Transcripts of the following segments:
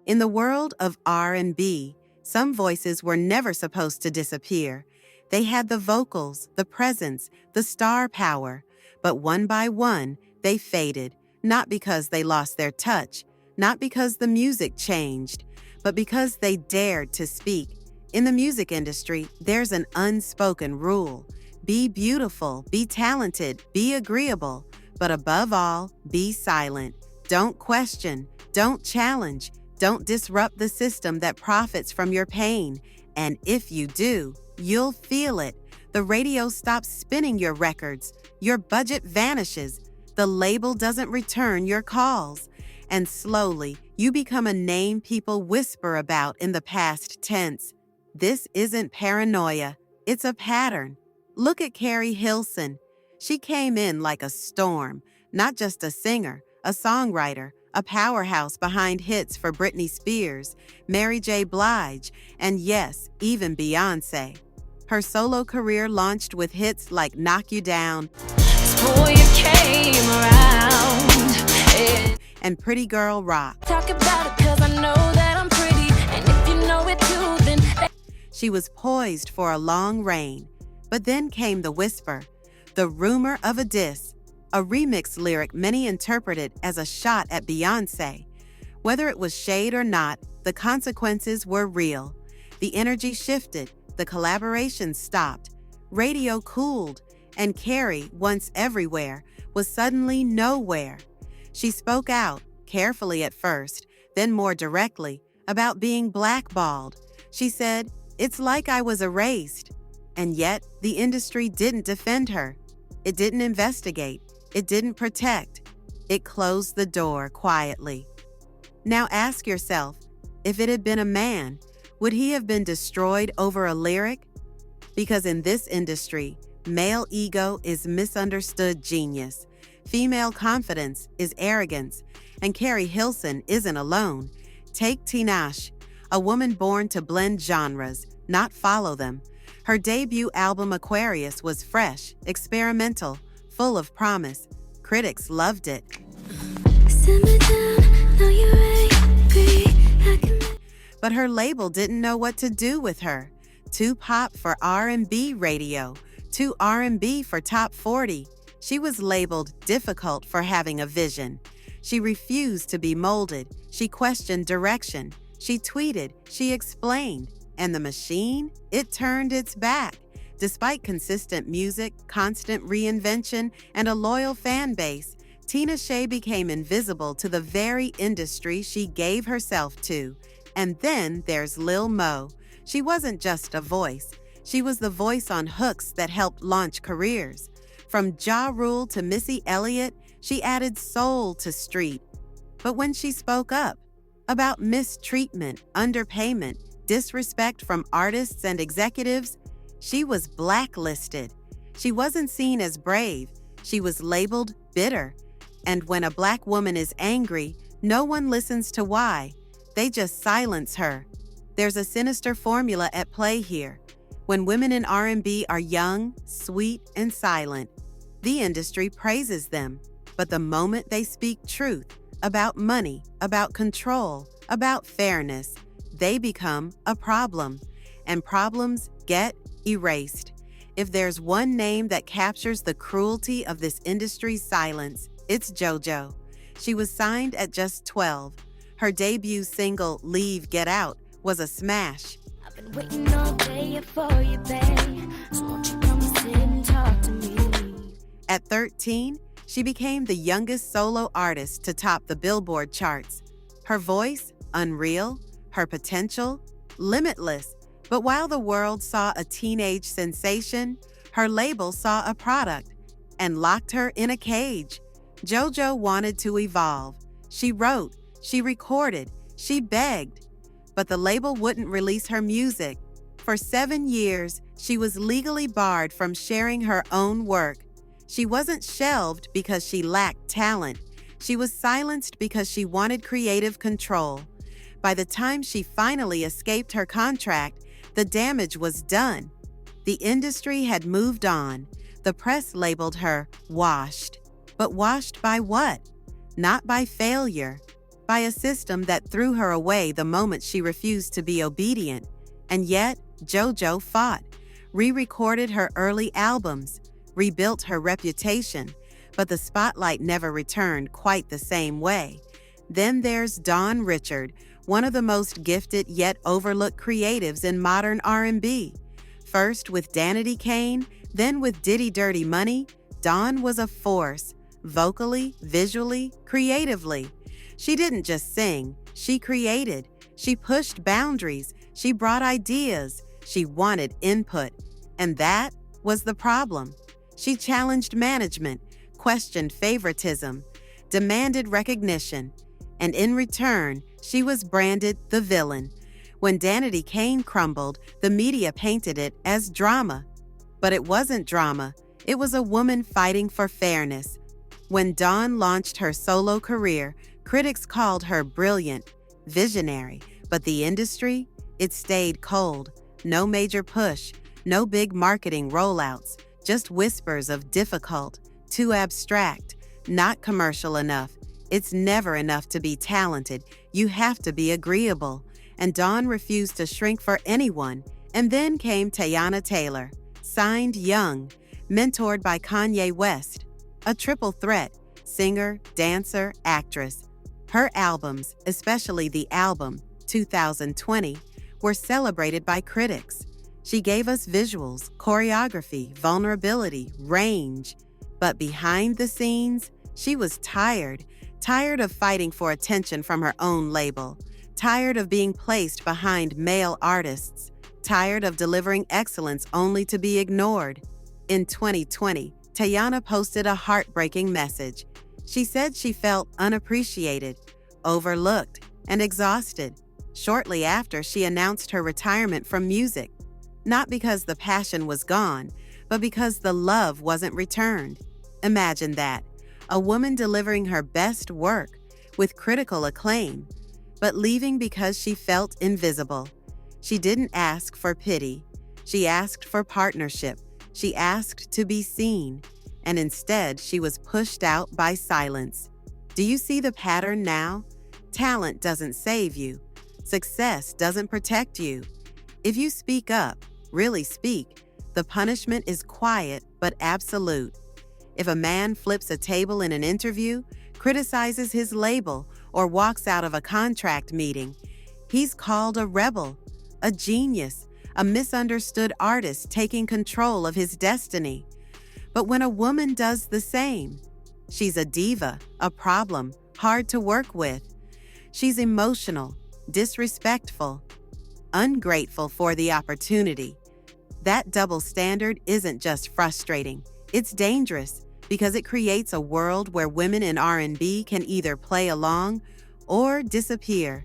In the world of R&B, some voices were never supposed to disappear. They had the vocals, the presence, the star power. But one by one, they faded, not because they lost their touch, not because the music changed, but because they dared to speak. In the music industry, there's an unspoken rule. Be beautiful, be talented, be agreeable, but above all, be silent. Don't question, don't challenge, don't disrupt the system that profits from your pain. And if you do, you'll feel it. The radio stops spinning your records, your budget vanishes, the label doesn't return your calls, and slowly you become a name people whisper about in the past tense. This isn't paranoia, it's a pattern. Look at Keri Hilson. She came in like a storm, not just a singer, a songwriter, a powerhouse behind hits for Britney Spears, Mary J. Blige, and yes, even Beyoncé. Her solo career launched with hits like Knock You Down and Pretty Girl Rock. Talk about it 'cause I know that I'm pretty, and if you know it too, then She was poised for a long reign, but then came the whisper, the rumor of a diss, a remix lyric many interpreted as a shot at Beyoncé. Whether it was shade or not, the consequences were real. The energy shifted, the collaboration stopped, radio cooled, and Keri, once everywhere, was suddenly nowhere. She spoke out, carefully at first, then more directly, about being blackballed. She said, "It's like I was erased." And yet, the industry didn't defend her. It didn't investigate. It didn't protect. It closed the door quietly. Now ask yourself, if it had been a man, would he have been destroyed over a lyric? Because in this industry, male ego is misunderstood genius. Female confidence is arrogance. And Keri Hilson isn't alone. Take Tinashe, a woman born to blend genres, not follow them. Her debut album Aquarius was fresh, experimental, full of promise. Critics loved it. But her label didn't know what to do with her. Too pop for R&B radio, too R&B for top 40. She was labeled difficult for having a vision. She refused to be molded. She questioned direction. She tweeted. She explained. And the machine? It turned its back. Despite consistent music, constant reinvention, and a loyal fan base, Tinashe became invisible to the very industry she gave herself to. And then there's Lil Mo. She wasn't just a voice. She was the voice on hooks that helped launch careers. From Ja Rule to Missy Elliott, she added soul to street. But when she spoke up about mistreatment, underpayment, disrespect from artists and executives, she was blacklisted. She wasn't seen as brave. She was labeled bitter. And when a black woman is angry, no one listens to why. They just silence her. There's a sinister formula at play here. When women in R&B are young, sweet, and silent, the industry praises them. But the moment they speak truth about money, about control, about fairness, they become a problem. And problems get erased. If there's one name that captures the cruelty of this industry's silence, it's JoJo. She was signed at just 12. Her debut single, Leave, Get Out, was a smash. I've been waiting all day for you, babe. So won't you come sit and talk to me? At 13, she became the youngest solo artist to top the Billboard charts. Her voice, unreal. Her potential, limitless. But while the world saw a teenage sensation, her label saw a product and locked her in a cage. JoJo wanted to evolve. She wrote, she recorded, she begged. But the label wouldn't release her music. For 7 years, she was legally barred from sharing her own work. She wasn't shelved because she lacked talent. She was silenced because she wanted creative control. By the time she finally escaped her contract, the damage was done. The industry had moved on. The press labeled her washed. But washed by what? Not by failure, by a system that threw her away the moment she refused to be obedient. And yet, JoJo fought, re-recorded her early albums, rebuilt her reputation, but the spotlight never returned quite the same way. Then there's Dawn Richard, one of the most gifted yet overlooked creatives in modern R&B. First with Danity Kane, then with Diddy Dirty Money, Dawn was a force, vocally, visually, creatively. She didn't just sing, she created. She pushed boundaries, she brought ideas, she wanted input. And that was the problem. She challenged management, questioned favoritism, demanded recognition, and in return, she was branded the villain. When Danity Kane crumbled, the media painted it as drama. But it wasn't drama, it was a woman fighting for fairness. When Dawn launched her solo career, critics called her brilliant, visionary, but the industry, it stayed cold. No major push, no big marketing rollouts, just whispers of difficult, too abstract, not commercial enough. It's never enough to be talented, you have to be agreeable. And Dawn refused to shrink for anyone. And then came Teyana Taylor, signed young, mentored by Kanye West, a triple threat, singer, dancer, actress. Her albums, especially the album 2020, were celebrated by critics. She gave us visuals, choreography, vulnerability, range. But behind the scenes, she was tired of fighting for attention from her own label, tired of being placed behind male artists, tired of delivering excellence only to be ignored. In 2020, Teyana posted a heartbreaking message. She said she felt unappreciated, overlooked, and exhausted. Shortly after, she announced her retirement from music, not because the passion was gone, but because the love wasn't returned. Imagine that, a woman delivering her best work with critical acclaim, but leaving because she felt invisible. She didn't ask for pity. She asked for partnership. She asked to be seen. And instead, she was pushed out by silence. Do you see the pattern now? Talent doesn't save you. Success doesn't protect you. If you speak up, really speak, the punishment is quiet but absolute. If a man flips a table in an interview, criticizes his label, or walks out of a contract meeting, he's called a rebel, a genius, a misunderstood artist taking control of his destiny. But when a woman does the same, she's a diva, a problem, hard to work with. She's emotional, disrespectful, ungrateful for the opportunity. That double standard isn't just frustrating, it's dangerous because it creates a world where women in R&B can either play along or disappear.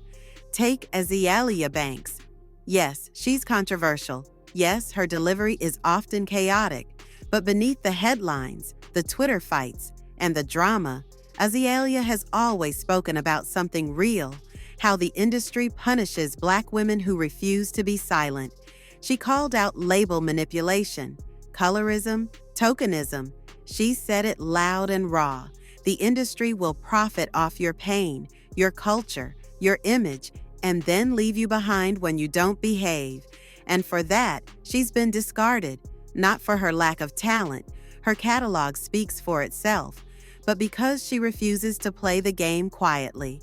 Take Azealia Banks. Yes, she's controversial. Yes, her delivery is often chaotic. But beneath the headlines, the Twitter fights, and the drama, Azealia has always spoken about something real, how the industry punishes Black women who refuse to be silent. She called out label manipulation, colorism, tokenism. She said it loud and raw. The industry will profit off your pain, your culture, your image, and then leave you behind when you don't behave. And for that, she's been discarded, not for her lack of talent. Her catalog speaks for itself, but because she refuses to play the game quietly.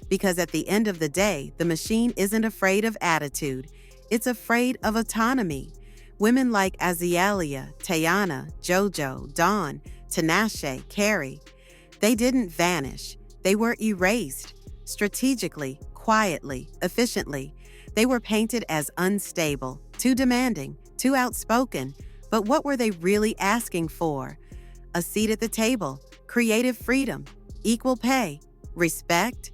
Because at the end of the day, the machine isn't afraid of attitude. It's afraid of autonomy. Women like Azealia, Teyana, JoJo, Dawn, Tinashe, Keri, they didn't vanish. They were erased. Strategically, quietly, efficiently. They were painted as unstable, too demanding, too outspoken. But what were they really asking for? A seat at the table, creative freedom, equal pay, respect,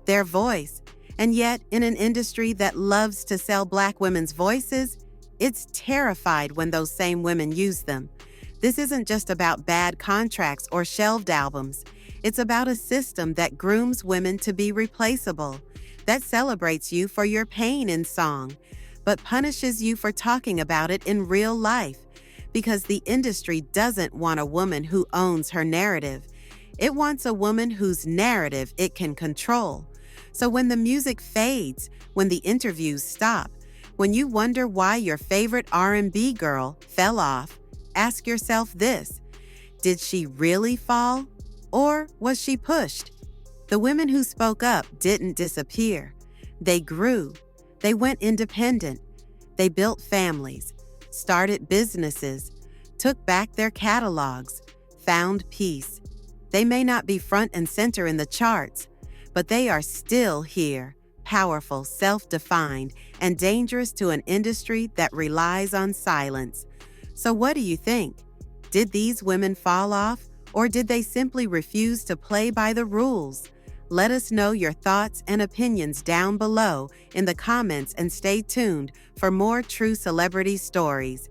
their voice. And yet, in an industry that loves to sell Black women's voices, it's terrified when those same women use them. This isn't just about bad contracts or shelved albums. It's about a system that grooms women to be replaceable, that celebrates you for your pain in song, but punishes you for talking about it in real life. Because the industry doesn't want a woman who owns her narrative. It wants a woman whose narrative it can control. So when the music fades, when the interviews stop, when you wonder why your favorite R&B girl fell off, ask yourself this: did she really fall, or was she pushed? The women who spoke up didn't disappear. They grew. They went independent. They built families, started businesses, took back their catalogs, found peace. They may not be front and center in the charts, but they are still here, powerful, self-defined, and dangerous to an industry that relies on silence. So what do you think? Did these women fall off, or did they simply refuse to play by the rules? Let us know your thoughts and opinions down below in the comments, and stay tuned for more true celebrity stories.